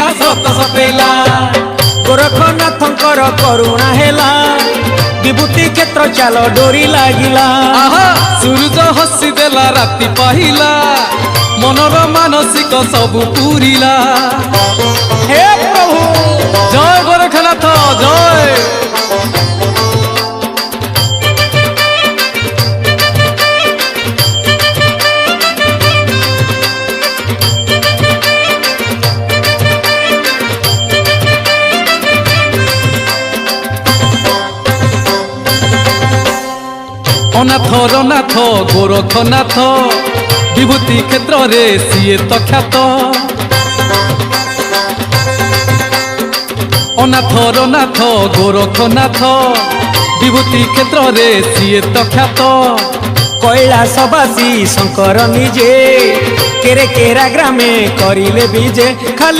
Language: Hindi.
दुनिया सत सतेला गोरखनाथंकर करुणा हेला विभूति क्षेत्र चाल डोरी लागिला सूरज हसी देला राति पाहिला मनर मानसिक सबु पूरिला हे प्रभु जय गोरखनाथ जय अनाथर नाथ गोरखनाथ विभूति क्षेत्र रे सीए तो ख्यात अनाथर नाथ गोरखनाथ विभूति क्षेत्र रे सीए तो ख्यात कैलासवासी शंकर निजे केरे केरा ग्रामे करिले बीजे खाली